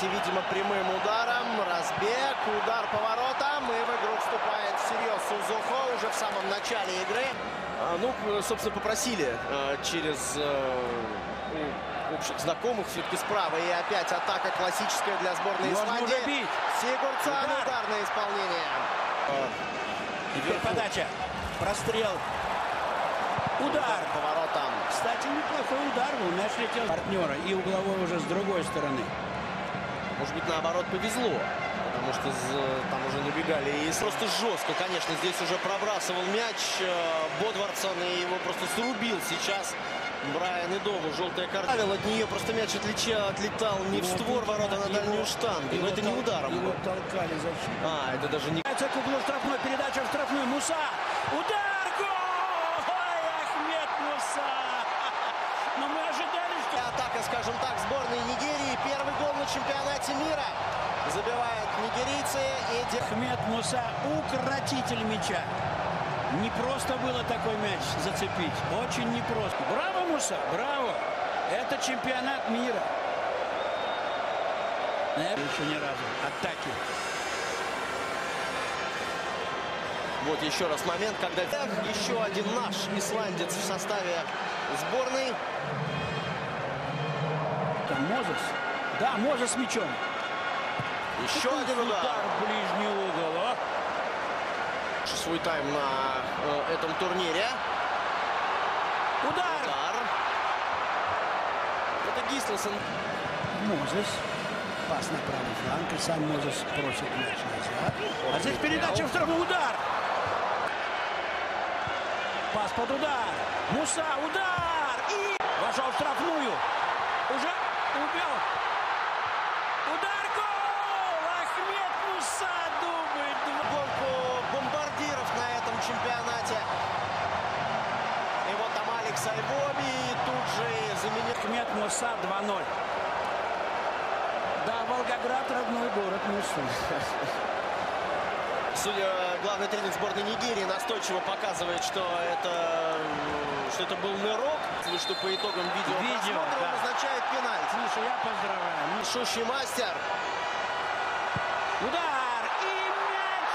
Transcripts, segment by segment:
Видимо, прямым ударом, разбег, удар поворотом, и в игру вступает всерьез Сузухо уже в самом начале игры. Ну, собственно, попросили через общих знакомых все-таки справа. И опять атака классическая для сборной Исландии. Сигурдсон, ударное исполнение. Теперь подача, прострел, удар поворотом. Кстати, неплохой удар был, мяч летел партнера и угловой уже с другой стороны. Может быть, наоборот, повезло, потому что там уже набегали. И просто жестко, конечно, здесь уже пробрасывал мяч Бодвардсон и его просто срубил сейчас Брайан Идову. Желтая карта. От нее просто мяч отлетал не в створ ворот, а на дальнюю штангу. Но это не ударом. Его толкали защиту. Это даже не... К углу штрафной, передача в штрафную. Муса! Удар! Гол! Ой, Ахмед Муса! Но мы ожидали, что... Атака, скажем так, сборной Нигерии. Первый гол на чемпионате мира. Забивают нигерийцы. И... Ахмед Муса, укротитель мяча. Не просто было такой мяч зацепить. Очень непросто. Браво, Муса, браво. Это чемпионат мира. Еще ни разу. Атаки. Вот еще раз момент, когда еще один наш исландец в составе сборной. Там Мозес. Да, Мозес с мячом. Еще один удар. В ближний угол. Свой тайм на этом турнире. Удар. Это Гислсон. Мозес. Пас на правый фланг. И сам Мозес просит мяч назад. А здесь передача в штрафной. Удар. Пас под удар. Муса. Удар. И вошел в штрафную. Уже убил. Удар. Гол. Ахмед Муса. Дубль. Гонку бомбардиров на этом чемпионате. И вот там Алекс Айвоби. И тут же заменил. Ахмед Муса 2-0. Да, Волгоград, родной город Мусы. Судя, главный тренер сборной Нигерии настойчиво показывает, что это был нырок, что по итогам видео да. назначает пенальти. Миша, я поздравляю. Шущий мастер. Удар! И мяч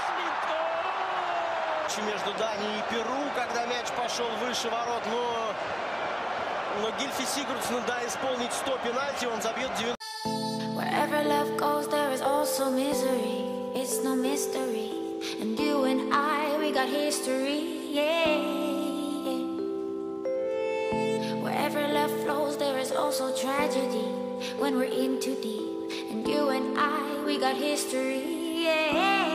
летит! Между Данией и Перу, когда мяч пошел выше ворот, но Гильфи Сигурдсон, да, исполнить 100 пенальти, он забьет 90. Wherever love goes, there is also misery. It's no mystery. And you and I, we got history, yeah. Wherever love flows, there is also tragedy. When we're in too deep. And you and I, we got history, yeah.